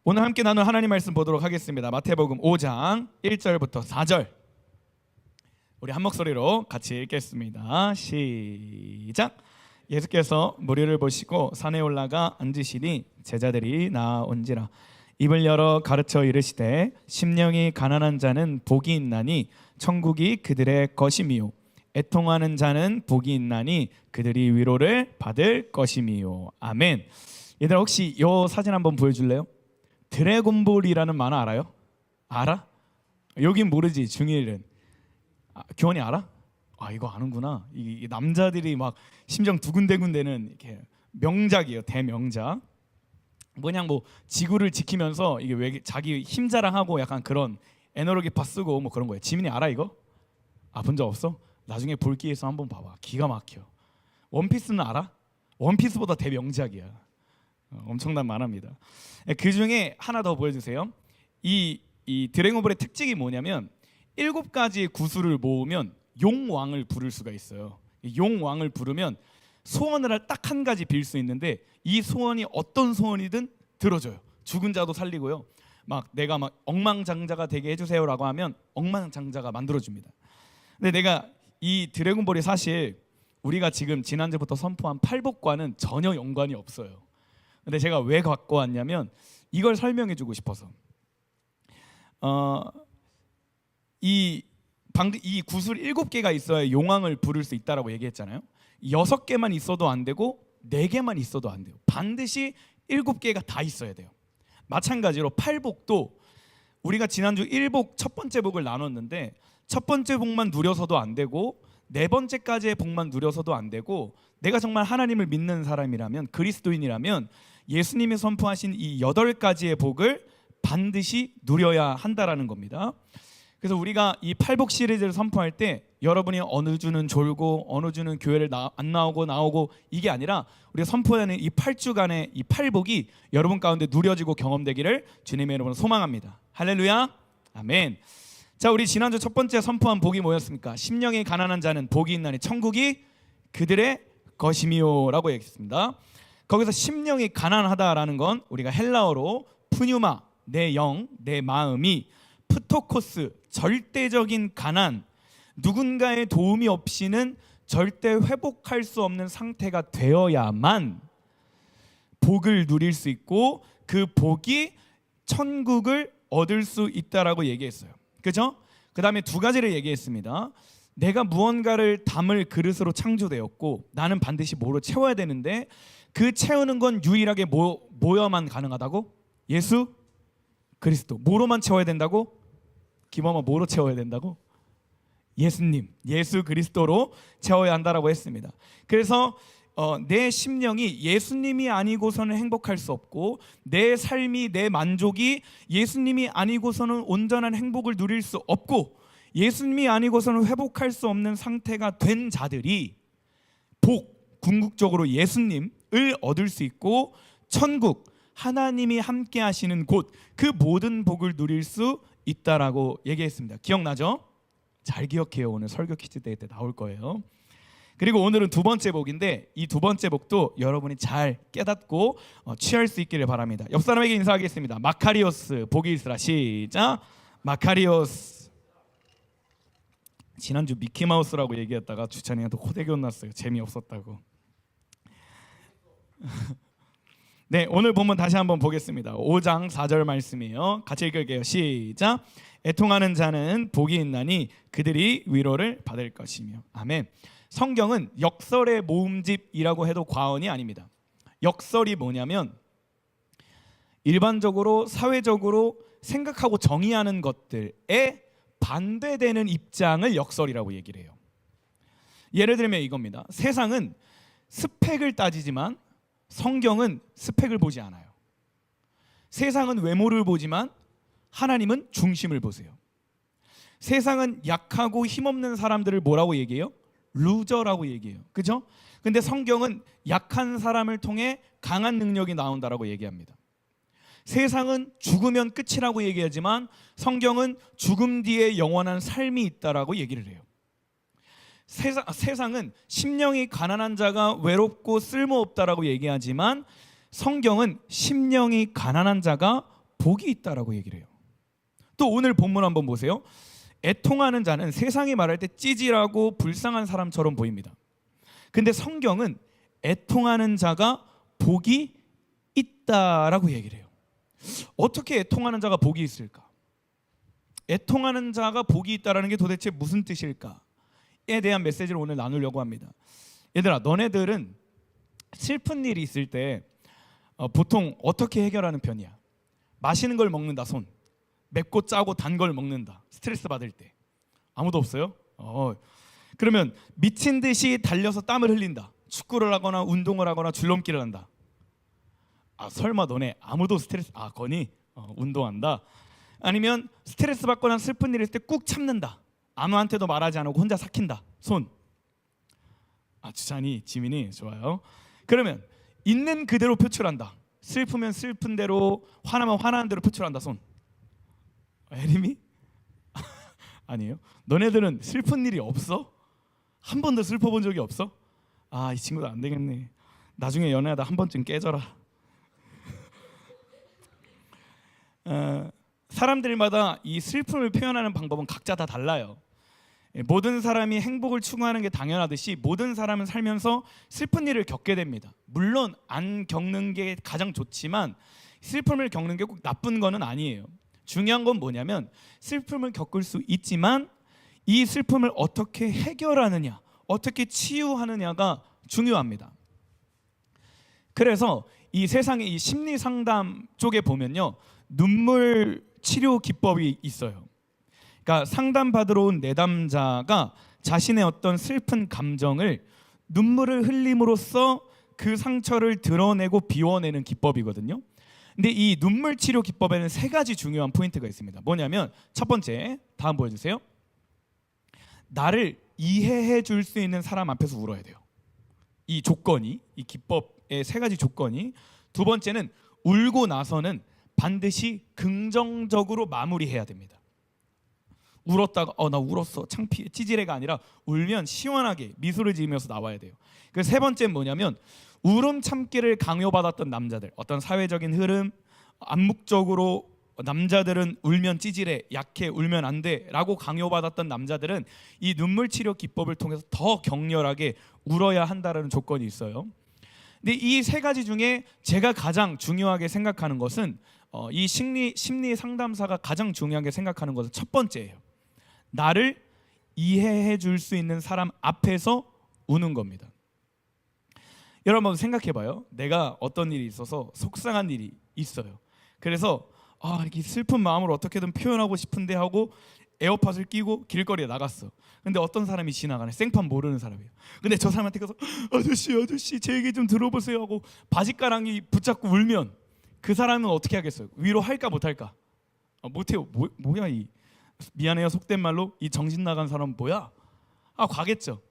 오늘 함께 나눌 하나님 말씀 보도록 하겠습니다. 마태복음 5장 1절부터 4절 우리 한 목소리로 같이 읽겠습니다. 시작. 예수께서 무리를 보시고 산에 올라가 앉으시니 제자들이 나아온지라. 입을 열어 가르쳐 이르시되 심령이 가난한 자는 복이 있나니 천국이 그들의 것이미요 애통하는 자는 복이 있나니 그들이 위로를 받을 것이미요. 아멘. 얘들아, 혹시 이 사진 한번 보여줄래요? 드래곤볼이라는 만화 알아요? 알아? 여긴 모르지. 중1은 교원이 알아? 이거 아는구나. 이 남자들이 막 심장 두근대근대는 이렇게 명작이에요. 대명작. 뭐냐, 뭐 지구를 지키면서 이게 왜 자기 힘 자랑하고 약간 그런 에너로기파 쓰고 뭐 그런 거예요. 지민이 알아 이거? 본 적 없어? 나중에 볼 기회 있어 한번 봐봐. 기가 막혀. 원피스는 알아? 원피스보다 대명작이야. 엄청난 만화입니다. 그 중에 하나 더 보여주세요. 이 드래곤볼의 특징이 뭐냐면 7가지의 구슬을 모으면 용왕을 부를 수가 있어요. 용왕을 부르면 소원을 딱 한 가지 빌 수 있는데 이 소원이 어떤 소원이든 들어줘요. 죽은 자도 살리고요. 막 내가 막 억만장자가 되게 해주세요라고 하면 억만장자가 만들어줍니다. 근데 내가 이 드래곤볼이 사실 우리가 지금 지난주부터 선포한 팔복과는 전혀 연관이 없어요. 근데 제가 왜 갖고 왔냐면 이걸 설명해주고 싶어서. 이 구슬 7개가 있어야 용왕을 부를 수 있다라고 얘기했잖아요. 6개만 있어도 안 되고 4개만 있어도 안 돼요. 반드시 7개가 다 있어야 돼요. 마찬가지로 팔복도 우리가 지난주 1복 첫 번째 복을 나눴는데 첫 번째 복만 누려서도 안 되고 4번째까지의 복만 누려서도 안 되고 내가 정말 하나님을 믿는 사람이라면, 그리스도인이라면 예수님이 선포하신 이 8가지의 복을 반드시 누려야 한다라는 겁니다. 그래서 우리가 이 팔복 시리즈를 선포할 때 여러분이 어느 주는 졸고 어느 주는 교회를 안 나오고 이게 아니라 우리가 선포하는 이 8주간의 이 팔복이 여러분 가운데 누려지고 경험되기를 주님의 이름으로 소망합니다. 할렐루야. 아멘. 자, 우리 지난주 첫 번째 선포한 복이 뭐였습니까? 심령이 가난한 자는 복이 있나니 천국이 그들의 것이미요 라고 얘기했습니다. 거기서 심령이 가난하다라는 건 우리가 헬라어로 푸뉴마, 내 영, 내 마음이, 프토코스, 절대적인 가난, 누군가의 도움이 없이는 절대 회복할 수 없는 상태가 되어야만 복을 누릴 수 있고 그 복이 천국을 얻을 수 있다라고 얘기했어요. 그죠? 그 다음에 2가지를 얘기했습니다. 내가 무언가를 담을 그릇으로 창조되었고 나는 반드시 뭐로 채워야 되는데 그 채우는 건 유일하게 뭐여만 가능하다고? 예수 그리스도. 뭐로만 채워야 된다고? 김어마 뭐로 채워야 된다고? 예수님, 예수 그리스도로 채워야 한다라고 했습니다. 그래서 내 심령이 예수님이 아니고서는 행복할 수 없고 내 삶이, 내 만족이 예수님이 아니고서는 온전한 행복을 누릴 수 없고 예수님이 아니고서는 회복할 수 없는 상태가 된 자들이 궁극적으로 예수님을 얻을 수 있고 천국, 하나님이 함께 하시는 곳, 그 모든 복을 누릴 수 있다라고 얘기했습니다. 기억나죠? 잘 기억해요. 오늘 설교 퀴즈 때 나올 거예요. 그리고 오늘은 2번째 복인데 이 2번째 복도 여러분이 잘 깨닫고 취할 수 있기를 바랍니다. 옆 사람에게 인사하겠습니다. 마카리오스, 복이 있으라. 시작. 마카리오스. 지난주 미키마우스라고 얘기했다가 주찬이한테 호되게 혼났어요. 재미없었다고. 네, 오늘 본문 다시 한번 보겠습니다. 5장 4절 말씀이에요. 같이 읽을게요. 시작. 애통하는 자는 복이 있나니 그들이 위로를 받을 것이며. 아멘. 성경은 역설의 모음집이라고 해도 과언이 아닙니다. 역설이 뭐냐면 일반적으로 사회적으로 생각하고 정의하는 것들에 반대되는 입장을 역설이라고 얘기를 해요. 예를 들면 이겁니다. 세상은 스펙을 따지지만 성경은 스펙을 보지 않아요. 세상은 외모를 보지만 하나님은 중심을 보세요. 세상은 약하고 힘없는 사람들을 뭐라고 얘기해요? 루저라고 얘기해요. 그죠? 근데 성경은 약한 사람을 통해 강한 능력이 나온다라고 얘기합니다. 세상은 죽으면 끝이라고 얘기하지만 성경은 죽음 뒤에 영원한 삶이 있다라고 얘기를 해요. 세상은 심령이 가난한 자가 외롭고 쓸모없다라고 얘기하지만 성경은 심령이 가난한 자가 복이 있다라고 얘기를 해요. 또 오늘 본문 한번 보세요. 애통하는 자는 세상이 말할 때 찌질하고 불쌍한 사람처럼 보입니다. 근데 성경은 애통하는 자가 복이 있다라고 얘기를 해요. 어떻게 애통하는 자가 복이 있을까? 애통하는 자가 복이 있다라는 게 도대체 무슨 뜻일까에 대한 메시지를 오늘 나누려고 합니다. 얘들아, 너네들은 슬픈 일이 있을 때 보통 어떻게 해결하는 편이야? 맛있는 걸 먹는다, 손. 맵고 짜고 단 걸 먹는다, 스트레스 받을 때. 아무도 없어요? 그러면 미친 듯이 달려서 땀을 흘린다, 축구를 하거나 운동을 하거나 줄넘기를 한다. 설마 너네 아무도 스트레스 거니? 운동한다. 아니면 스트레스 받거나 슬픈 일 있을 때 꾹 참는다, 아무한테도 말하지 않고 혼자 삭힌다, 손. 주찬이, 지민이 좋아요. 그러면 있는 그대로 표출한다, 슬프면 슬픈 대로, 화나면 화나는 대로 표출한다, 손. 에림이? 아니에요? 너네들은 슬픈 일이 없어? 한 번도 슬퍼본 적이 없어? 이 친구도 안 되겠네. 나중에 연애하다 한 번쯤 깨져라. 사람들마다 이 슬픔을 표현하는 방법은 각자 다 달라요. 모든 사람이 행복을 추구하는 게 당연하듯이 모든 사람은 살면서 슬픈 일을 겪게 됩니다. 물론 안 겪는 게 가장 좋지만 슬픔을 겪는 게 꼭 나쁜 거는 아니에요. 중요한 건 뭐냐면 슬픔을 겪을 수 있지만 이 슬픔을 어떻게 해결하느냐, 어떻게 치유하느냐가 중요합니다. 그래서 이 세상의 이 심리 상담 쪽에 보면요, 눈물 치료 기법이 있어요. 그러니까 상담받으러 온 내담자가 자신의 어떤 슬픈 감정을 눈물을 흘림으로써 그 상처를 드러내고 비워내는 기법이거든요. 근데 이 눈물 치료 기법에는 세 가지 중요한 포인트가 있습니다. 뭐냐면 첫 번째, 다음 보여주세요. 나를 이해해 줄 수 있는 사람 앞에서 울어야 돼요. 이 조건이, 이 기법의 세 가지 조건이. 두 번째는 울고 나서는 반드시 긍정적으로 마무리해야 됩니다. 울었다가 나 울었어, 창피해, 찌질해가 아니라 울면 시원하게 미소를 지으면서 나와야 돼요. 그 세 번째는 뭐냐면 울음 참기를 강요받았던 남자들, 어떤 사회적인 흐름, 암묵적으로 남자들은 울면 찌질해, 약해, 울면 안 돼 라고 강요받았던 남자들은 이 눈물 치료 기법을 통해서 더 격렬하게 울어야 한다는 조건이 있어요. 근데 이 세 가지 중에 제가 가장 중요하게 생각하는 것은 이 심리 상담사가 가장 중요하게 생각하는 것은 첫 번째예요. 나를 이해해 줄 수 있는 사람 앞에서 우는 겁니다. 여러분 생각해봐요. 내가 어떤 일이 있어서 속상한 일이 있어요. 그래서 이렇게 슬픈 마음을 어떻게든 표현하고 싶은데 하고 에어팟을 끼고 길거리에 나갔어. 근데 어떤 사람이 지나가네. 생판 모르는 사람이에요. 근데 저 사람한테 가서 아저씨 제 얘기 좀 들어보세요 하고 바지가랑이 붙잡고 울면 그 사람은 어떻게 하겠어요? 위로할까 못할까? 못해요. 뭐야 이, 미안해요 속된 말로, 이 정신 나간 사람 뭐야? 가겠죠.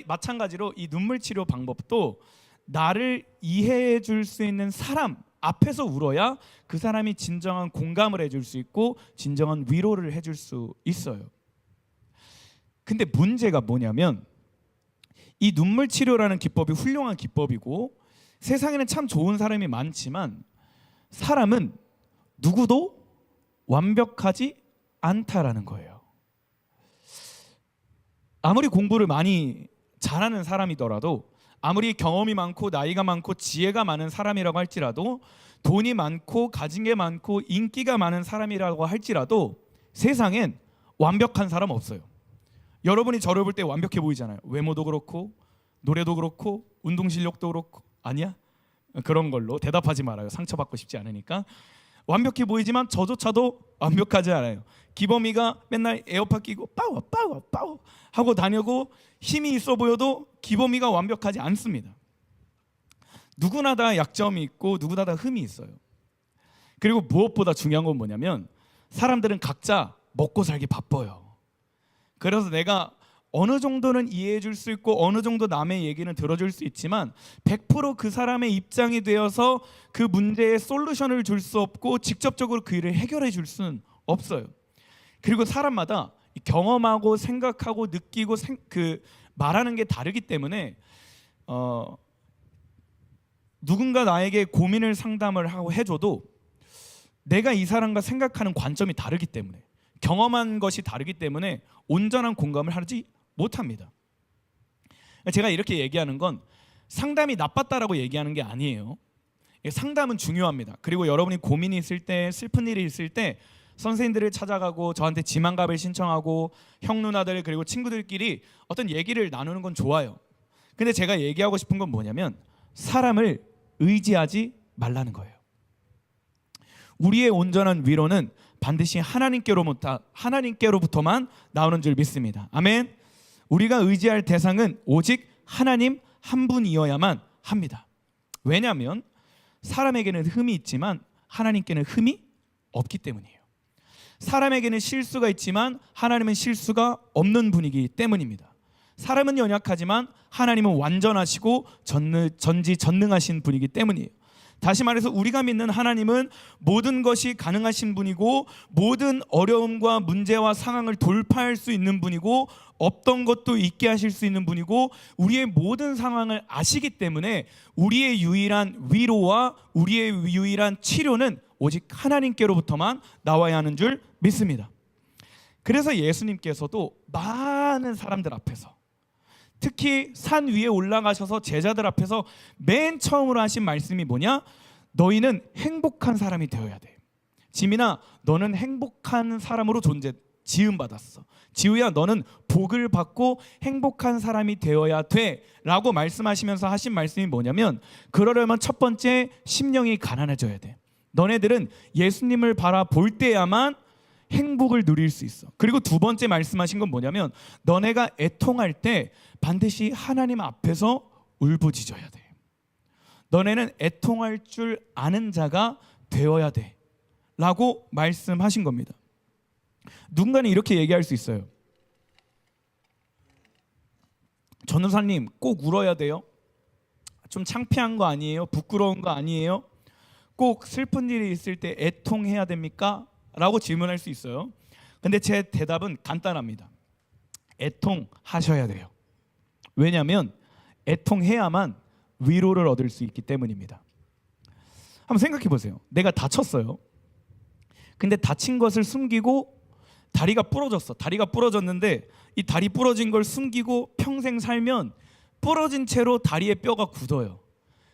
마찬가지로 이 눈물 치료 방법도 나를 이해해 줄 수 있는 사람 앞에서 울어야 그 사람이 진정한 공감을 해줄 수 있고 진정한 위로를 해줄 수 있어요. 근데 문제가 뭐냐면 이 눈물 치료라는 기법이 훌륭한 기법이고 세상에는 참 좋은 사람이 많지만 사람은 누구도 완벽하지 않다라는 거예요. 아무리 공부를 많이 잘하는 사람이더라도, 아무리 경험이 많고 나이가 많고 지혜가 많은 사람이라고 할지라도, 돈이 많고 가진 게 많고 인기가 많은 사람이라고 할지라도 세상엔 완벽한 사람 없어요. 여러분이 저를 볼 때 완벽해 보이잖아요. 외모도 그렇고 노래도 그렇고 운동 실력도 그렇고. 아니야? 그런 걸로 대답하지 말아요. 상처받고 싶지 않으니까. 완벽해 보이지만 저조차도 완벽하지 않아요. 기범이가 맨날 에어팟 끼고 빠워 하고 다니고 힘이 있어 보여도 기범이가 완벽하지 않습니다. 누구나 다 약점이 있고 누구나 다 흠이 있어요. 그리고 무엇보다 중요한 건 뭐냐면 사람들은 각자 먹고 살기 바빠요. 그래서 내가 어느 정도는 이해해 줄 수 있고 어느 정도 남의 얘기는 들어줄 수 있지만 100% 그 사람의 입장이 되어서 그 문제에 솔루션을 줄 수 없고 직접적으로 그 일을 해결해 줄 수는 없어요. 그리고 사람마다 경험하고 생각하고 느끼고 말하는 게 다르기 때문에 누군가 나에게 고민을 상담을 하고 해줘도 내가 이 사람과 생각하는 관점이 다르기 때문에, 경험한 것이 다르기 때문에 온전한 공감을 하지 못합니다. 제가 이렇게 얘기하는 건 상담이 나빴다라고 얘기하는 게 아니에요. 상담은 중요합니다. 그리고 여러분이 고민이 있을 때, 슬픈 일이 있을 때 선생님들을 찾아가고 저한테 지망갑을 신청하고 형 누나들 그리고 친구들끼리 어떤 얘기를 나누는 건 좋아요. 근데 제가 얘기하고 싶은 건 뭐냐면 사람을 의지하지 말라는 거예요. 우리의 온전한 위로는 반드시 하나님께로부터만 나오는 줄 믿습니다. 아멘. 우리가 의지할 대상은 오직 하나님 한 분이어야만 합니다. 왜냐하면 사람에게는 흠이 있지만 하나님께는 흠이 없기 때문이에요. 사람에게는 실수가 있지만 하나님은 실수가 없는 분이기 때문입니다. 사람은 연약하지만 하나님은 완전하시고 전지전능하신 분이기 때문이에요. 다시 말해서 우리가 믿는 하나님은 모든 것이 가능하신 분이고 모든 어려움과 문제와 상황을 돌파할 수 있는 분이고 없던 것도 있게 하실 수 있는 분이고 우리의 모든 상황을 아시기 때문에 우리의 유일한 위로와 우리의 유일한 치료는 오직 하나님께로부터만 나와야 하는 줄 믿습니다. 그래서 예수님께서도 많은 사람들 앞에서, 특히 산 위에 올라가셔서 제자들 앞에서 맨 처음으로 하신 말씀이 뭐냐? 너희는 행복한 사람이 되어야 돼. 지민아, 너는 행복한 사람으로 지음받았어. 지우야, 너는 복을 받고 행복한 사람이 되어야 돼 라고 말씀하시면서 하신 말씀이 뭐냐면, 그러려면 첫 번째, 심령이 가난해져야 돼. 너네들은 예수님을 바라볼 때야만 행복을 누릴 수 있어. 그리고 두 번째 말씀하신 건 뭐냐면, 너네가 애통할 때 반드시 하나님 앞에서 울부짖어야 돼. 너네는 애통할 줄 아는 자가 되어야 돼 라고 말씀하신 겁니다. 누군가는 이렇게 얘기할 수 있어요. 전도사님, 꼭 울어야 돼요? 좀 창피한 거 아니에요? 부끄러운 거 아니에요? 꼭 슬픈 일이 있을 때 애통해야 됩니까? 라고 질문할 수 있어요. 근데 제 대답은 간단합니다. 애통하셔야 돼요. 왜냐하면 애통해야만 위로를 얻을 수 있기 때문입니다. 한번 생각해 보세요. 내가 다쳤어요. 근데 다친 것을 숨기고 다리가 부러졌어. 다리가 부러졌는데 이 다리 부러진 걸 숨기고 평생 살면 부러진 채로 다리의 뼈가 굳어요.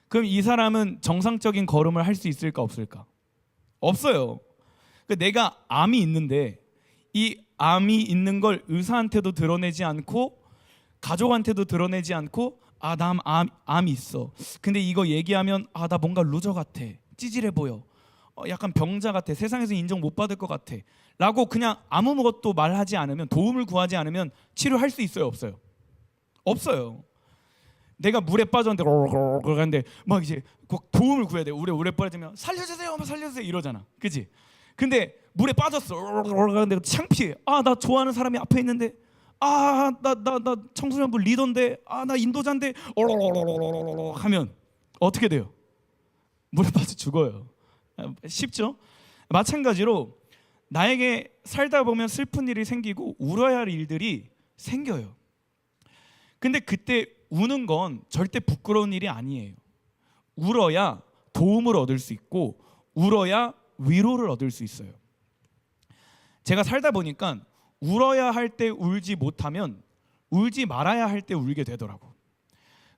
그럼 이 사람은 정상적인 걸음을 할 수 있을까 없을까? 없어요. 내가 암이 있는데 이 암이 있는 걸 의사한테도 드러내지 않고 가족한테도 드러내지 않고 나 암이 있어. 근데 이거 얘기하면 나 뭔가 루저 같아. 찌질해 보여. 약간 병자 같아. 세상에서 인정 못 받을 것 같아. 라고 그냥 아무것도 말하지 않으면, 도움을 구하지 않으면 치료할 수 있어요 없어요? 없어요. 내가 물에 빠졌는데 그러는데 막 이제 도움을 구해야 돼. 물에 빠지면 살려주세요, 살려주세요 이러잖아. 그지? 근데 물에 빠졌어. 그런데 창피해. 나 좋아하는 사람이 앞에 있는데, 나 청소년부 리더인데, 나 인도자인데, 하면 어떻게 돼요? 물에 빠져 죽어요. 쉽죠? 마찬가지로 나에게 살다 보면 슬픈 일이 생기고 울어야 할 일들이 생겨요. 근데 그때 우는 건 절대 부끄러운 일이 아니에요. 울어야 도움을 얻을 수 있고 울어야 위로를 얻을 수 있어요. 제가 살다 보니까 울어야 할 때 울지 못하면 울지 말아야 할 때 울게 되더라고.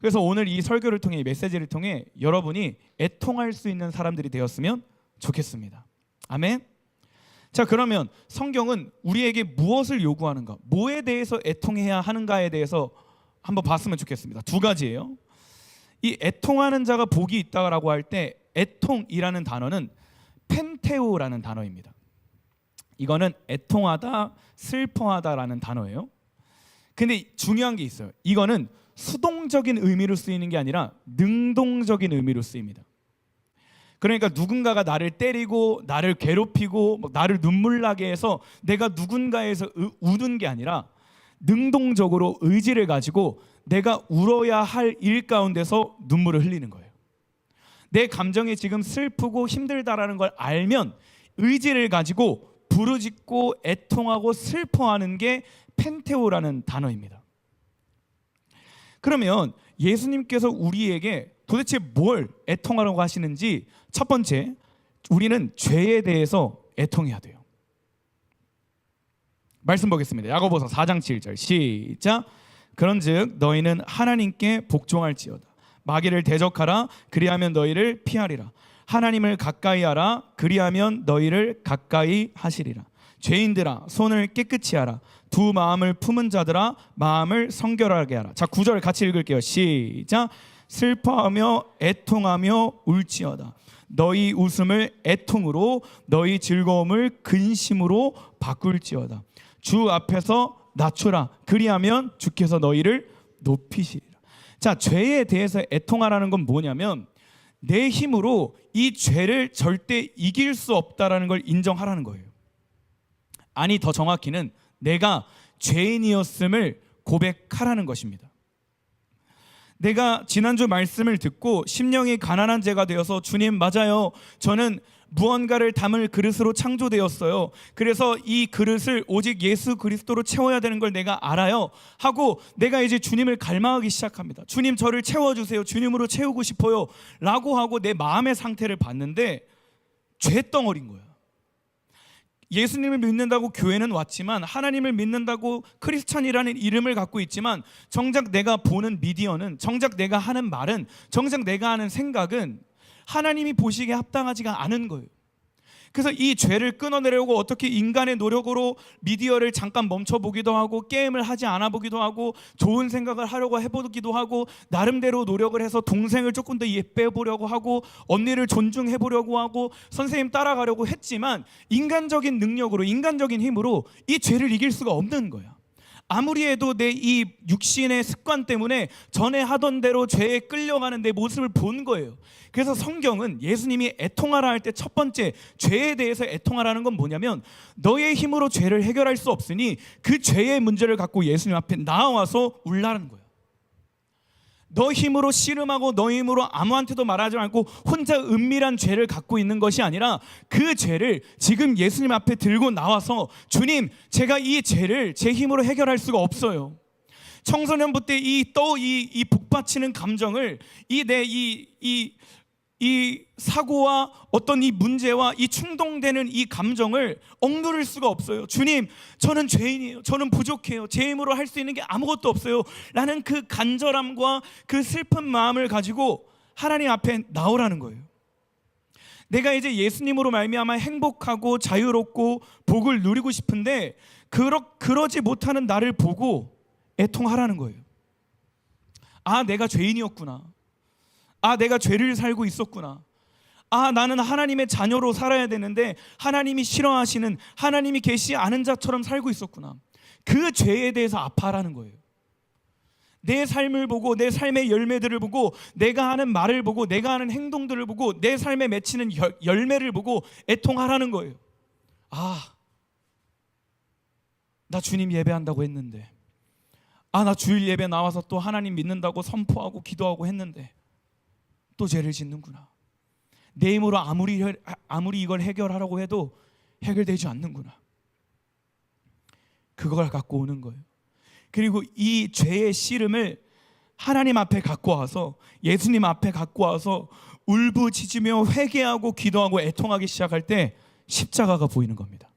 그래서 오늘 이 설교를 통해, 이 메시지를 통해 여러분이 애통할 수 있는 사람들이 되었으면 좋겠습니다. 아멘. 자, 그러면 성경은 우리에게 무엇을 요구하는가, 뭐에 대해서 애통해야 하는가에 대해서 한번 봤으면 좋겠습니다. 두 가지예요. 이 애통하는 자가 복이 있다라고 할 때 애통이라는 단어는 펜테오라는 단어입니다. 이거는 애통하다, 슬퍼하다라는 단어예요. 근데 중요한 게 있어요. 이거는 수동적인 의미로 쓰이는 게 아니라 능동적인 의미로 쓰입니다. 그러니까 누군가가 나를 때리고 나를 괴롭히고 나를 눈물 나게 해서 내가 누군가에서 우는 게 아니라 능동적으로 의지를 가지고 내가 울어야 할 일 가운데서 눈물을 흘리는 거예요. 내 감정이 지금 슬프고 힘들다라는 걸 알면 의지를 가지고 부르짖고 애통하고 슬퍼하는 게 펜테오라는 단어입니다. 그러면 예수님께서 우리에게 도대체 뭘 애통하라고 하시는지, 첫 번째, 우리는 죄에 대해서 애통해야 돼요. 말씀 보겠습니다. 야고보서 4장 7절 시작. 그런즉 너희는 하나님께 복종할지어다. 마귀를 대적하라. 그리하면 너희를 피하리라. 하나님을 가까이 하라. 그리하면 너희를 가까이 하시리라. 죄인들아 손을 깨끗이 하라. 두 마음을 품은 자들아 마음을 성결하게 하라. 자, 9절 같이 읽을게요. 시작. 슬퍼하며 애통하며 울지어다. 너희 웃음을 애통으로 너희 즐거움을 근심으로 바꿀지어다. 주 앞에서 낮추라. 그리하면 주께서 너희를 높이시리라. 자, 죄에 대해서 애통하라는 건 뭐냐면 내 힘으로 이 죄를 절대 이길 수 없다라는 걸 인정하라는 거예요. 아니, 더 정확히는 내가 죄인이었음을 고백하라는 것입니다. 내가 지난주 말씀을 듣고 심령이 가난한 자가 되어서 주님 맞아요, 저는 무언가를 담을 그릇으로 창조되었어요. 그래서 이 그릇을 오직 예수 그리스도로 채워야 되는 걸 내가 알아요 하고 내가 이제 주님을 갈망하기 시작합니다. 주님 저를 채워주세요. 주님으로 채우고 싶어요 라고 하고 내 마음의 상태를 봤는데 죄덩어리인 거야. 예수님을 믿는다고 교회는 왔지만, 하나님을 믿는다고 크리스찬이라는 이름을 갖고 있지만, 정작 내가 보는 미디어는, 정작 내가 하는 말은, 정작 내가 하는 생각은 하나님이 보시기에 합당하지가 않은 거예요. 그래서 이 죄를 끊어내려고 어떻게 인간의 노력으로 미디어를 잠깐 멈춰보기도 하고, 게임을 하지 않아 보기도 하고, 좋은 생각을 하려고 해보기도 하고, 나름대로 노력을 해서 동생을 조금 더 예뻐보려고 하고, 언니를 존중해보려고 하고, 선생님 따라가려고 했지만 인간적인 능력으로, 인간적인 힘으로 이 죄를 이길 수가 없는 거야. 아무리 해도 내 이 육신의 습관 때문에 전에 하던 대로 죄에 끌려가는 내 모습을 본 거예요. 그래서 성경은 예수님이 애통하라 할 때 첫 번째 죄에 대해서 애통하라는 건 뭐냐면, 너의 힘으로 죄를 해결할 수 없으니 그 죄의 문제를 갖고 예수님 앞에 나와서 울라는 거예요. 너 힘으로 씨름하고 너 힘으로 아무한테도 말하지 않고 혼자 은밀한 죄를 갖고 있는 것이 아니라, 그 죄를 지금 예수님 앞에 들고 나와서, 주님 제가 이 죄를 제 힘으로 해결할 수가 없어요. 청소년부 때 이 북받치는 감정을, 이 사고와 어떤 이 문제와 이 충동되는 이 감정을 억누를 수가 없어요. 주님 저는 죄인이에요. 저는 부족해요. 제 힘으로 할 수 있는 게 아무것도 없어요 라는 그 간절함과 그 슬픈 마음을 가지고 하나님 앞에 나오라는 거예요. 내가 이제 예수님으로 말미암아 행복하고 자유롭고 복을 누리고 싶은데 그러지 못하는 나를 보고 애통하라는 거예요. 아, 내가 죄인이었구나. 아, 내가 죄를 살고 있었구나. 아, 나는 하나님의 자녀로 살아야 되는데 하나님이 싫어하시는, 하나님이 계시지 않은 자처럼 살고 있었구나. 그 죄에 대해서 아파하라는 거예요. 내 삶을 보고, 내 삶의 열매들을 보고, 내가 하는 말을 보고, 내가 하는 행동들을 보고, 내 삶에 맺히는 열매를 보고 애통하라는 거예요. 아, 나 주님 예배한다고 했는데, 아, 나 주일 예배 나와서 또 하나님 믿는다고 선포하고 기도하고 했는데 또 죄를 짓는구나. 내 힘으로 아무리 이걸 해결하라고 해도 해결되지 않는구나. 그걸 갖고 오는 거예요. 그리고 이 죄의 씨름을 하나님 앞에 갖고 와서, 예수님 앞에 갖고 와서 울부짖으며 회개하고 기도하고 애통하기 시작할 때 십자가가 보이는 겁니다.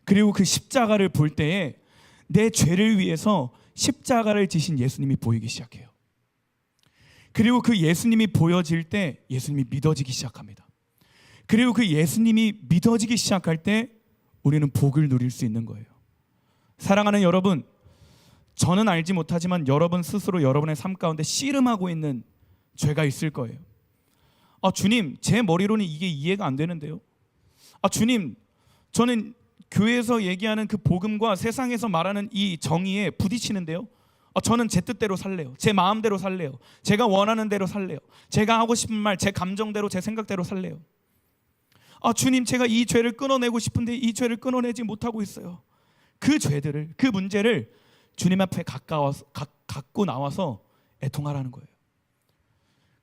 그리고 그 십자가를 볼 때에 내 죄를 위해서 십자가를 지신 예수님이 보이기 시작해요. 그리고 그 예수님이 보여질 때 예수님이 믿어지기 시작합니다. 그리고 그 예수님이 믿어지기 시작할 때 우리는 복을 누릴 수 있는 거예요. 사랑하는 여러분, 저는 알지 못하지만 여러분 스스로 여러분의 삶 가운데 씨름하고 있는 죄가 있을 거예요. 아, 주님 제 머리로는 이게 이해가 안 되는데요. 아, 주님 저는 교회에서 얘기하는 그 복음과 세상에서 말하는 이 정의에 부딪히는데요. 저는 제 뜻대로 살래요. 제 마음대로 살래요. 제가 원하는 대로 살래요. 제가 하고 싶은 말, 제 감정대로, 제 생각대로 살래요. 아, 주님 제가 이 죄를 끊어내고 싶은데 이 죄를 끊어내지 못하고 있어요. 그 죄들을, 그 문제를 주님 앞에 갖고 나와서 애통하라는 거예요.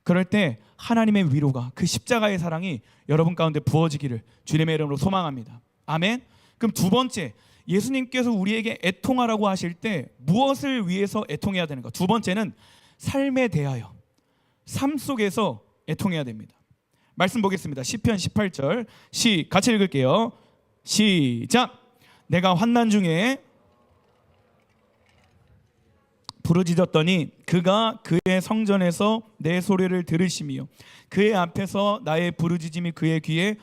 그럴 때 하나님의 위로가, 그 십자가의 사랑이 여러분 가운데 부어지기를 주님의 이름으로 소망합니다. 아멘. 그럼 두 번째, 예수님께서 우리에게 애통하라고 하실 때 무엇을 위해서 애통해야 되는가? 두 번째는 삶에 대하여, 삶 속에서 애통해야 됩니다. 말씀 보겠습니다. 시편 18절 같이 읽을게요. 시작. 내가 환난 중에 부르짖었더니 그가 그의 성전에서 내 소리를 들으시며 그의 앞에서 나의 부르짖음이 그의 귀에.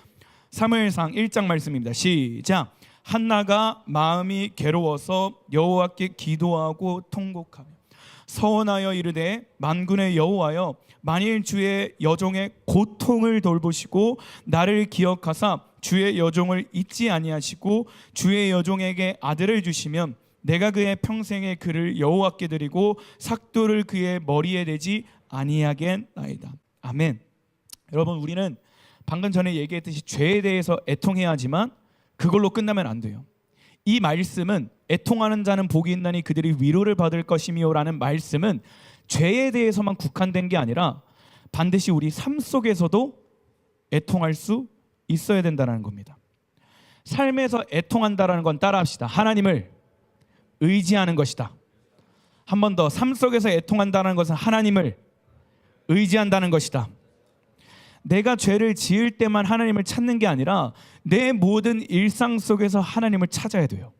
사무엘상 1장 말씀입니다. 시작. 한나가 마음이 괴로워서 여호와께 기도하고 통곡하며 서원하여 이르되 만군의 여호와여, 만일 주의 여종의 고통을 돌보시고 나를 기억하사 주의 여종을 잊지 아니하시고 주의 여종에게 아들을 주시면 내가 그의 평생의 그를 여호와께 드리고 삭도를 그의 머리에 대지 아니하겠나이다. 아멘. 여러분, 우리는 방금 전에 얘기했듯이 죄에 대해서 애통해야 하지만 그걸로 끝나면 안 돼요. 이 말씀은 애통하는 자는 복이 있나니 그들이 위로를 받을 것이며 라는 말씀은 죄에 대해서만 국한된 게 아니라 반드시 우리 삶 속에서도 애통할 수 있어야 된다는 겁니다. 삶에서 애통한다는 건 따라합시다. 하나님을 의지하는 것이다. 한 번 더, 삶 속에서 애통한다는 것은 하나님을 의지한다는 것이다. 내가 죄를 지을 때만 하나님을 찾는 게 아니라 내 모든 일상 속에서 하나님을 찾아야 돼요.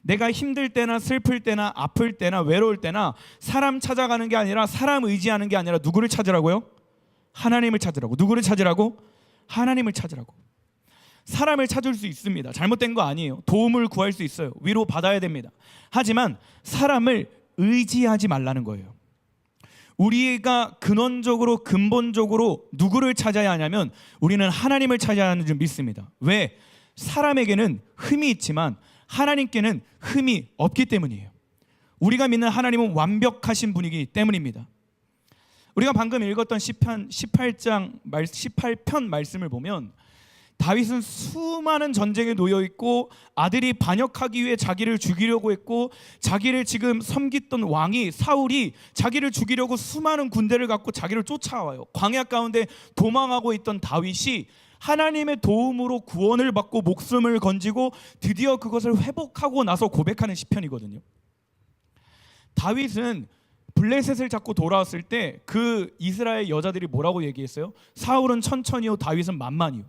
내가 힘들 때나 슬플 때나 아플 때나 외로울 때나 사람 찾아가는 게 아니라, 사람 의지하는 게 아니라 누구를 찾으라고요? 하나님을 찾으라고. 누구를 찾으라고? 하나님을 찾으라고. 사람을 찾을 수 있습니다. 잘못된 거 아니에요. 도움을 구할 수 있어요. 위로 받아야 됩니다. 하지만 사람을 의지하지 말라는 거예요. 우리가 근본적으로 누구를 찾아야 하냐면 우리는 하나님을 찾아야 하는 줄 믿습니다. 왜? 사람에게는 흠이 있지만 하나님께는 흠이 없기 때문이에요. 우리가 믿는 하나님은 완벽하신 분이기 때문입니다. 우리가 방금 읽었던 시편 18편 말씀을 보면 다윗은 수많은 전쟁에 놓여 있고 아들이 반역하기 위해 자기를 죽이려고 했고, 자기를 지금 섬기던 왕이 사울이 자기를 죽이려고 수많은 군대를 갖고 자기를 쫓아와요. 광야 가운데 도망하고 있던 다윗이 하나님의 도움으로 구원을 받고 목숨을 건지고 드디어 그것을 회복하고 나서 고백하는 시편이거든요. 다윗은 블레셋을 잡고 돌아왔을 때 그 이스라엘 여자들이 뭐라고 얘기했어요? 사울은 천천히요, 다윗은 만만히요.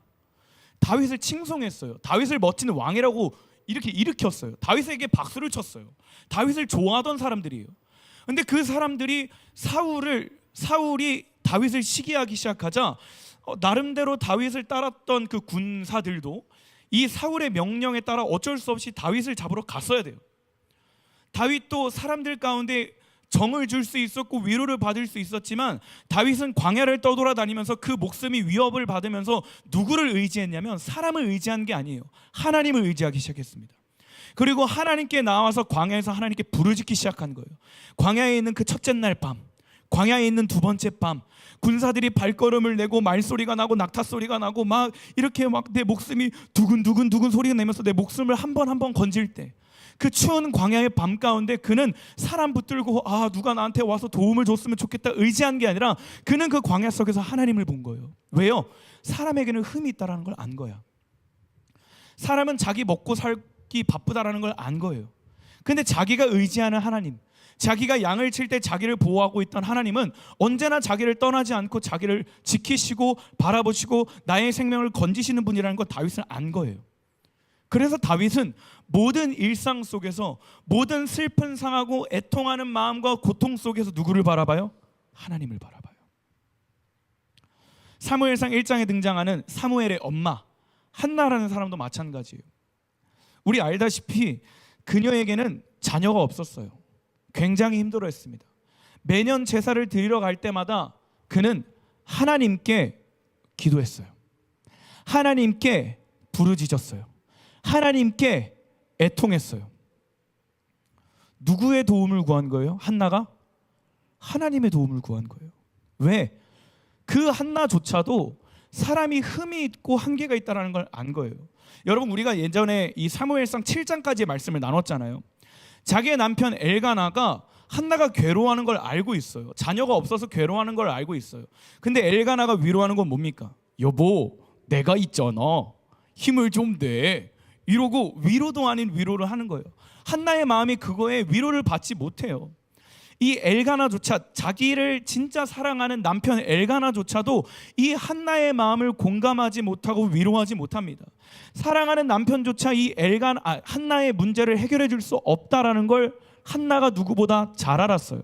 다윗을 칭송했어요. 다윗을 멋진 왕이라고 이렇게 일으켰어요. 다윗에게 박수를 쳤어요. 다윗을 좋아하던 사람들이에요. 근데 그 사람들이 사울이 다윗을 시기하기 시작하자 나름대로 다윗을 따랐던 그 군사들도 이 사울의 명령에 따라 어쩔 수 없이 다윗을 잡으러 갔어야 돼요. 다윗도 사람들 가운데 정을 줄 수 있었고 위로를 받을 수 있었지만 다윗은 광야를 떠돌아다니면서 그 목숨이 위협을 받으면서 누구를 의지했냐면 사람을 의지한 게 아니에요. 하나님을 의지하기 시작했습니다. 그리고 하나님께 나와서 광야에서 하나님께 부르짖기 시작한 거예요. 광야에 있는 그 첫째 날 밤, 광야에 있는 두 번째 밤, 군사들이 발걸음을 내고 말소리가 나고 낙타 소리가 나고 막 이렇게 막 내 목숨이 두근두근 소리가 내면서 내 목숨을 한 번 건질 때, 그 추운 광야의 밤 가운데 그는 사람 붙들고 누가 나한테 와서 도움을 줬으면 좋겠다 의지한 게 아니라 그는 그 광야 속에서 하나님을 본 거예요. 왜요? 사람에게는 흠이 있다는 걸 안 거야. 사람은 자기 먹고 살기 바쁘다라는 걸 안 거예요. 근데 자기가 의지하는 하나님, 자기가 양을 칠 때 자기를 보호하고 있던 하나님은 언제나 자기를 떠나지 않고 자기를 지키시고 바라보시고 나의 생명을 건지시는 분이라는 걸 다윗은 안 거예요. 그래서 다윗은 모든 일상 속에서 모든 슬픈 상하고 애통하는 마음과 고통 속에서 누구를 바라봐요? 하나님을 바라봐요. 사무엘상 1장에 등장하는 사무엘의 엄마 한나라는 사람도 마찬가지예요. 우리 알다시피 그녀에게는 자녀가 없었어요. 굉장히 힘들어했습니다. 매년 제사를 드리러 갈 때마다 그는 하나님께 기도했어요. 하나님께 부르짖었어요. 하나님께 애통했어요. 누구의 도움을 구한 거예요? 한나가? 하나님의 도움을 구한 거예요. 왜? 그 한나조차도 사람이 흠이 있고 한계가 있다는 걸 안 거예요. 여러분, 우리가 예전에 이 사무엘상 7장까지의 말씀을 나눴잖아요. 자기의 남편 엘가나가 한나가 괴로워하는 걸 알고 있어요. 자녀가 없어서 괴로워하는 걸 알고 있어요. 근데 엘가나가 위로하는 건 뭡니까? 여보, 내가 있잖아, 힘을 좀 내, 이러고 위로도 아닌 위로를 하는 거예요. 한나의 마음이 그거에 위로를 받지 못해요. 이 엘가나조차, 자기를 진짜 사랑하는 남편 엘가나조차도 이 한나의 마음을 공감하지 못하고 위로하지 못합니다. 사랑하는 남편조차 이 한나의 문제를 해결해 줄 수 없다라는 걸 한나가 누구보다 잘 알았어요.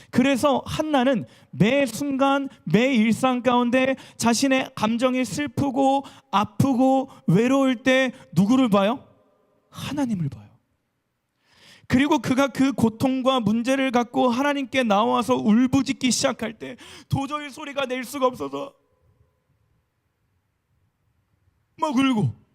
그래서 한나는 매 순간 매 일상 가운데 자신의 감정이 슬프고 아프고 외로울 때 누구를 봐요? 하나님을 봐요. 그리고 그가 그 고통과 문제를 갖고 하나님께 나와서 울부짖기 시작할 때 도저히 소리가 낼 수가 없어서 막 울고,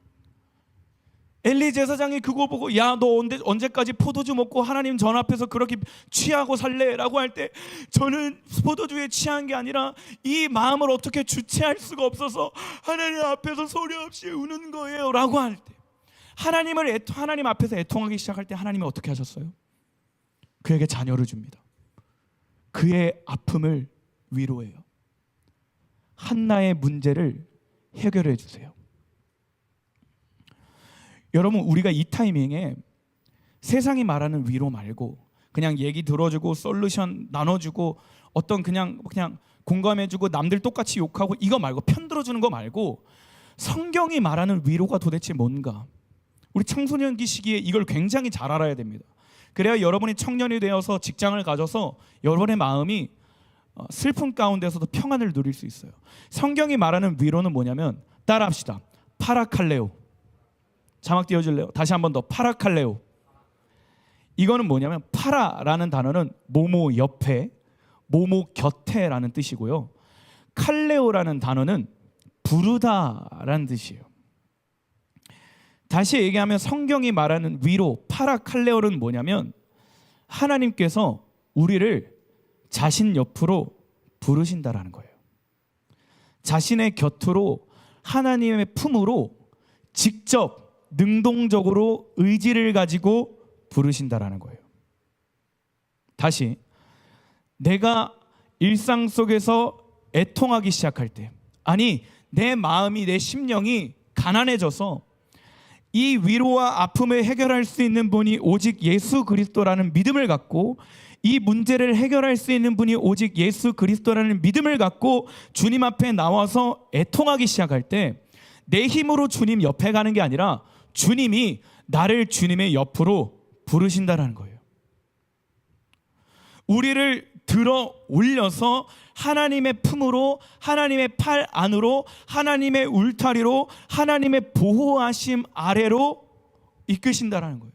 엘리 제사장이 그거 보고 야 너 언제까지 포도주 먹고 하나님 전 앞에서 그렇게 취하고 살래? 라고 할 때 저는 포도주에 취한 게 아니라 이 마음을 어떻게 주체할 수가 없어서 하나님 앞에서 소리 없이 우는 거예요 라고 할 때, 하나님 앞에서 애통하기 시작할 때 하나님이 어떻게 하셨어요? 그에게 자녀를 줍니다. 그의 아픔을 위로해요. 한나의 문제를 해결해 주세요. 여러분, 우리가 이 타이밍에 세상이 말하는 위로 말고 그냥 얘기 들어주고 솔루션 나눠주고 어떤 그냥 공감해주고 남들 똑같이 욕하고 이거 말고 편 들어주는 거 말고 성경이 말하는 위로가 도대체 뭔가, 우리 청소년기 시기에 이걸 굉장히 잘 알아야 됩니다. 그래야 여러분이 청년이 되어서 직장을 가져서 여러분의 마음이 슬픔 가운데서도 평안을 누릴 수 있어요. 성경이 말하는 위로는 뭐냐면, 따라합시다. 파라칼레오. 자막 띄워줄래요? 다시 한 번 더. 파라칼레오. 이거는 뭐냐면, 파라라는 단어는 모모 옆에, 모모 곁에라는 뜻이고요. 칼레오라는 단어는 부르다라는 뜻이에요. 다시 얘기하면 성경이 말하는 위로, 파라칼레오는 뭐냐면 하나님께서 우리를 자신 옆으로 부르신다라는 거예요. 자신의 곁으로, 하나님의 품으로 직접 능동적으로 의지를 가지고 부르신다라는 거예요. 다시, 내가 일상 속에서 애통하기 시작할 때, 아니 내 마음이, 내 심령이 가난해져서 이 위로와 아픔을 해결할 수 있는 분이 오직 예수 그리스도라는 믿음을 갖고, 이 문제를 해결할 수 있는 분이 오직 예수 그리스도라는 믿음을 갖고 주님 앞에 나와서 애통하기 시작할 때, 내 힘으로 주님 옆에 가는 게 아니라 주님이 나를 주님의 옆으로 부르신다라는 거예요. 우리를 들어 올려서 하나님의 품으로, 하나님의 팔 안으로, 하나님의 울타리로, 하나님의 보호하심 아래로 이끄신다라는 거예요.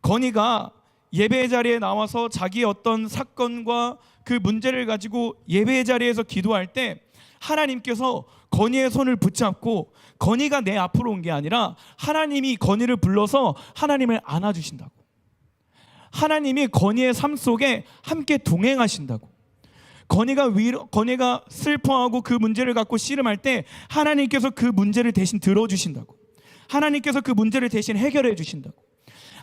건이가 예배 자리에 나와서 자기 어떤 사건과 그 문제를 가지고 예배 자리에서 기도할 때 하나님께서 건이의 손을 붙잡고, 건이가 내 앞으로 온 게 아니라 하나님이 건이를 불러서 하나님을 안아주신다고, 하나님이 건이의 삶 속에 함께 동행하신다고, 건이가 슬퍼하고 그 문제를 갖고 씨름할 때 하나님께서 그 문제를 대신 들어주신다고, 하나님께서 그 문제를 대신 해결해 주신다고,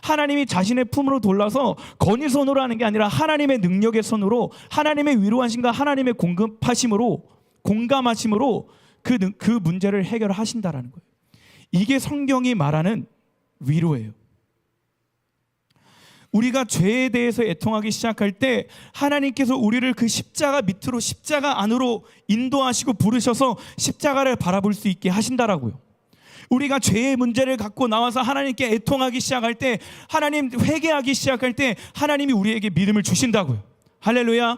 하나님이 자신의 품으로 돌라서 건이 손으로 하는 게 아니라 하나님의 능력의 손으로, 하나님의 위로하심과 하나님의 공감하심으로 그 문제를 해결하신다라는 거예요. 이게 성경이 말하는 위로예요. 우리가 죄에 대해서 애통하기 시작할 때 하나님께서 우리를 그 십자가 밑으로, 십자가 안으로 인도하시고 부르셔서 십자가를 바라볼 수 있게 하신다라고요. 우리가 죄의 문제를 갖고 나와서 하나님께 애통하기 시작할 때, 하나님 회개하기 시작할 때 하나님이 우리에게 믿음을 주신다고요. 할렐루야.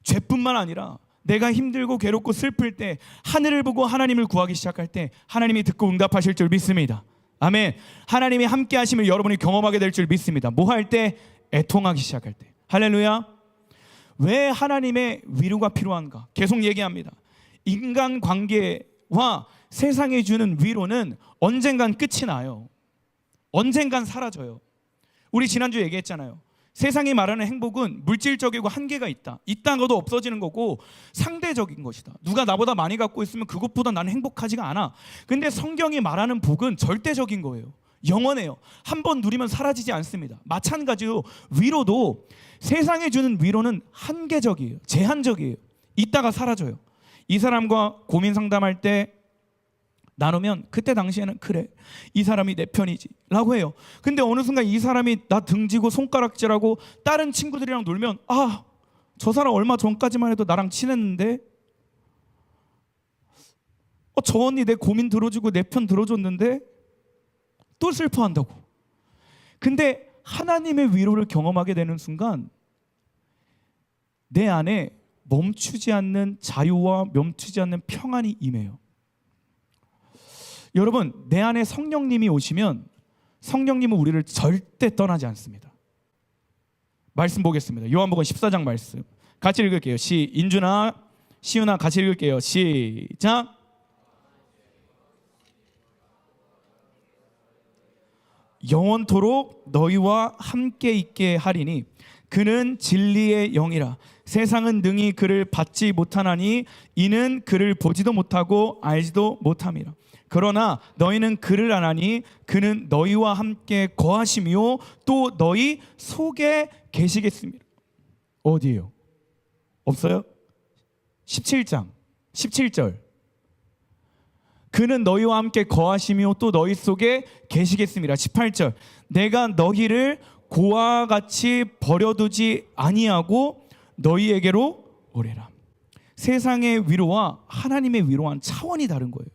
죄뿐만 아니라 내가 힘들고 괴롭고 슬플 때 하늘을 보고 하나님을 구하기 시작할 때 하나님이 듣고 응답하실 줄 믿습니다. 아멘. 하나님이 함께 하심을 여러분이 경험하게 될 줄 믿습니다. 뭐 할 때? 애통하기 시작할 때. 할렐루야. 왜 하나님의 위로가 필요한가? 계속 얘기합니다. 인간관계와 세상이 주는 위로는 언젠간 끝이 나요. 언젠간 사라져요. 우리 지난주에 얘기했잖아요. 세상이 말하는 행복은 물질적이고 한계가 있다가도 없어지는 거고 상대적인 것이다. 누가 나보다 많이 갖고 있으면 그것보다 나는 행복하지가 않아. 근데 성경이 말하는 복은 절대적인 거예요. 영원해요. 한번 누리면 사라지지 않습니다. 마찬가지로 위로도, 세상이 주는 위로는 한계적이에요. 제한적이에요. 있다가 사라져요. 이 사람과 고민 상담할 때 나누면 그때 당시에는 그래, 이 사람이 내 편이지 라고 해요. 근데 어느 순간 이 사람이 나 등지고 손가락질하고 다른 친구들이랑 놀면 아, 저 사람 얼마 전까지만 해도 나랑 친했는데 저 언니 내 고민 들어주고 내 편 들어줬는데 또 슬퍼한다고. 근데 하나님의 위로를 경험하게 되는 순간 내 안에 멈추지 않는 자유와 멈추지 않는 평안이 임해요. 여러분, 내 안에 성령님이 오시면 성령님은 우리를 절대 떠나지 않습니다. 말씀 보겠습니다. 요한복음 14장 말씀 같이 읽을게요. 인준아, 시윤아 같이 읽을게요. 시작. 영원토록 너희와 함께 있게 하리니 그는 진리의 영이라. 세상은 능히 그를 받지 못하나니 이는 그를 보지도 못하고 알지도 못함이라. 그러나 너희는 그를 아나니 그는 너희와 함께 거하시며 또 너희 속에 계시겠습니다. 어디에요? 없어요? 17장 17절. 그는 너희와 함께 거하시며 또 너희 속에 계시겠습니다. 18절. 내가 너희를 고와 같이 버려두지 아니하고 너희에게로 오래라. 세상의 위로와 하나님의 위로와는 차원이 다른 거예요.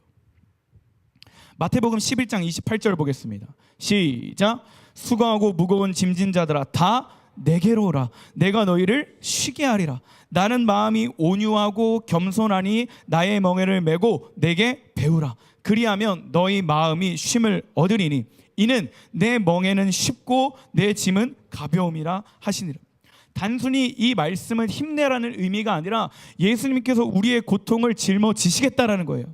마태복음 11장 28절 보겠습니다. 시작. 수고하고 무거운 짐진 자들아 다 내게로 오라. 내가 너희를 쉬게 하리라. 나는 마음이 온유하고 겸손하니 나의 멍에를 메고 내게 배우라. 그리하면 너희 마음이 쉼을 얻으리니 이는 내 멍에는 쉽고 내 짐은 가벼움이라 하시니라. 단순히 이 말씀은 힘내라는 의미가 아니라 예수님께서 우리의 고통을 짊어지시겠다라는 거예요.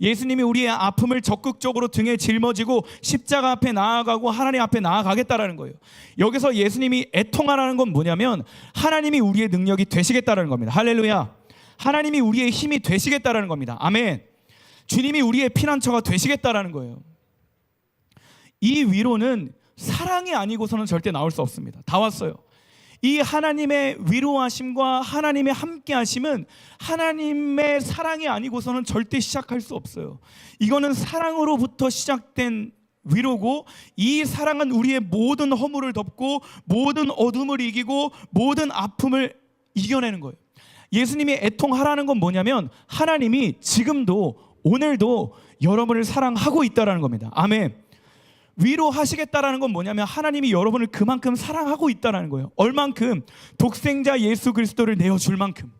예수님이 우리의 아픔을 적극적으로 등에 짊어지고 십자가 앞에 나아가고 하나님 앞에 나아가겠다라는 거예요. 여기서 예수님이 애통하라는 건 뭐냐면 하나님이 우리의 능력이 되시겠다라는 겁니다. 할렐루야. 하나님이 우리의 힘이 되시겠다라는 겁니다. 아멘. 주님이 우리의 피난처가 되시겠다라는 거예요. 이 위로는 사랑이 아니고서는 절대 나올 수 없습니다. 다 왔어요. 이 하나님의 위로하심과 하나님의 함께하심은 하나님의 사랑이 아니고서는 절대 시작할 수 없어요. 이거는 사랑으로부터 시작된 위로고 이 사랑은 우리의 모든 허물을 덮고 모든 어둠을 이기고 모든 아픔을 이겨내는 거예요. 예수님이 애통하라는 건 뭐냐면 하나님이 지금도 오늘도 여러분을 사랑하고 있다는 겁니다. 아멘. 위로하시겠다라는 건 뭐냐면 하나님이 여러분을 그만큼 사랑하고 있다는 거예요. 얼만큼? 독생자 예수 그리스도를 내어줄 만큼.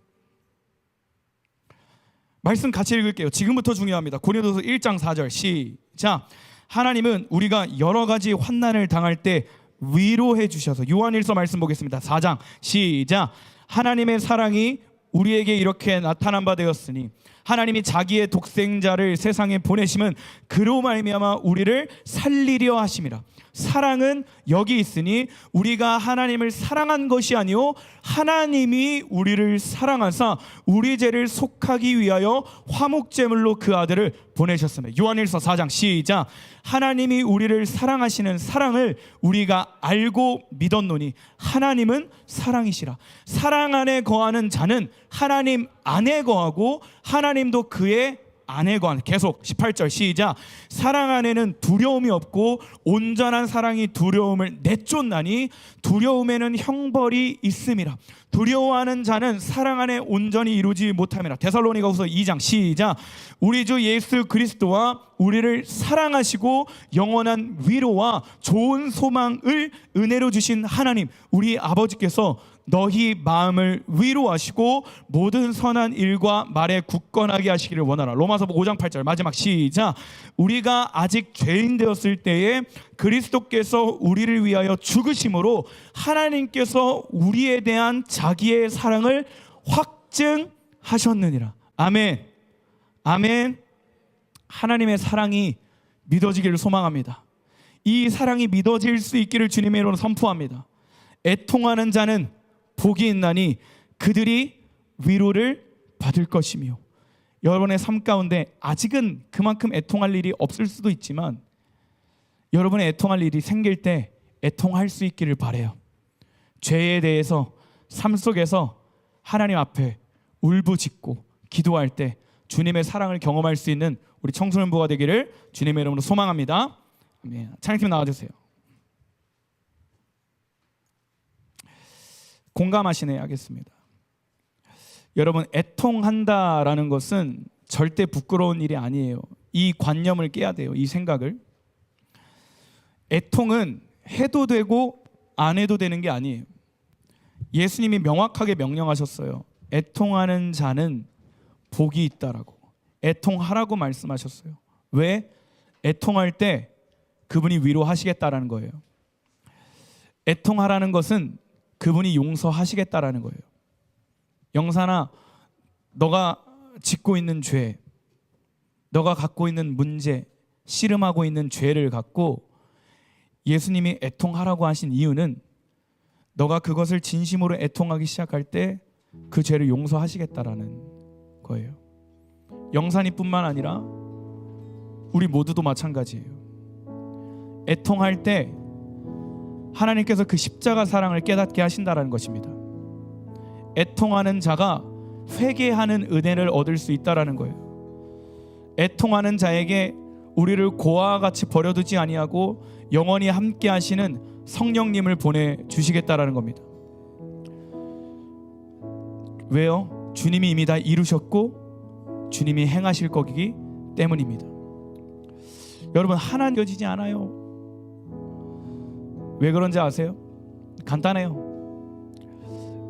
말씀 같이 읽을게요. 지금부터 중요합니다. 고린도서 1장 4절 시작. 하나님은 우리가 여러 가지 환난을 당할 때 위로해 주셔서. 요한일서 말씀 보겠습니다. 4장 시작. 하나님의 사랑이 우리에게 이렇게 나타난 바 되었으니 하나님이 자기의 독생자를 세상에 보내심은 그로 말미암아 우리를 살리려 하심이라. 사랑은 여기 있으니 우리가 하나님을 사랑한 것이 아니요 하나님이 우리를 사랑하사 우리 죄를 속하기 위하여 화목제물로 그 아들을 보내셨습니다. 요한일서 4장 시작. 하나님이 우리를 사랑하시는 사랑을 우리가 알고 믿었노니 하나님은 사랑이시라. 사랑 안에 거하는 자는 하나님 안에 거하고 하나님도 그의 안에 거하는. 계속 18절 시작. 사랑 안에는 두려움이 없고 온전한 사랑이 두려움을 내쫓나니 두려움에는 형벌이 있음이라. 두려워하는 자는 사랑 안에 온전히 이루지 못함이라. 데살로니가후서 2장 시작. 우리 주 예수 그리스도와 우리를 사랑하시고 영원한 위로와 좋은 소망을 은혜로 주신 하나님 우리 아버지께서 너희 마음을 위로하시고 모든 선한 일과 말에 굳건하게 하시기를 원하라. 로마서 5장 8절 마지막 시작. 우리가 아직 죄인 되었을 때에 그리스도께서 우리를 위하여 죽으심으로 하나님께서 우리에 대한 자기의 사랑을 확증하셨느니라. 아멘. 아멘. 하나님의 사랑이 믿어지기를 소망합니다. 이 사랑이 믿어질 수 있기를 주님의 이름으로 선포합니다. 애통하는 자는 복이 있나니 그들이 위로를 받을 것이며. 여러분의 삶 가운데 아직은 그만큼 애통할 일이 없을 수도 있지만 여러분의 애통할 일이 생길 때 애통할 수 있기를 바라요. 죄에 대해서 삶 속에서 하나님 앞에 울부짖고 기도할 때 주님의 사랑을 경험할 수 있는 우리 청소년부가 되기를 주님의 이름으로 소망합니다. 아멘. 찬양팀 나와주세요. 공감하시네 하겠습니다. 여러분, 애통한다라는 것은 절대 부끄러운 일이 아니에요. 이 관념을 깨야 돼요. 이 생각을. 애통은 해도 되고 안 해도 되는 게 아니에요. 예수님이 명확하게 명령하셨어요. 애통하는 자는 복이 있다라고. 애통하라고 말씀하셨어요. 왜? 애통할 때 그분이 위로하시겠다라는 거예요. 애통하라는 것은 그분이 용서하시겠다라는 거예요. 영산아, 너가 짓고 있는 죄, 너가 갖고 있는 문제, 씨름하고 있는 죄를 갖고 예수님이 애통하라고 하신 이유는 너가 그것을 진심으로 애통하기 시작할 때 그 죄를 용서하시겠다라는 거예요. 영산이뿐만 아니라 우리 모두도 마찬가지예요. 애통할 때 하나님께서 그 십자가 사랑을 깨닫게 하신다라는 것입니다. 애통하는 자가 회개하는 은혜를 얻을 수 있다라는 거예요. 애통하는 자에게 우리를 고아와 같이 버려두지 아니하고 영원히 함께 하시는 성령님을 보내주시겠다라는 겁니다. 왜요? 주님이 이미 다 이루셨고 주님이 행하실 거기 때문입니다. 여러분, 하나 느껴지지 않아요. 왜 그런지 아세요? 간단해요.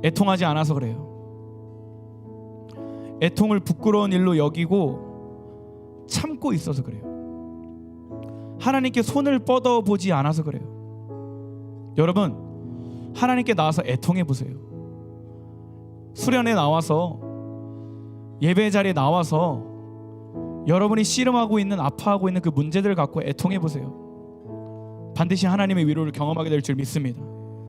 애통하지 않아서 그래요. 애통을 부끄러운 일로 여기고 참고 있어서 그래요. 하나님께 손을 뻗어보지 않아서 그래요. 여러분, 하나님께 나와서 애통해 보세요. 수련회 나와서, 예배 자리에 나와서 여러분이 씨름하고 있는, 아파하고 있는 그 문제들을 갖고 애통해 보세요. 반드시 하나님의 위로를 경험하게 될 줄 믿습니다.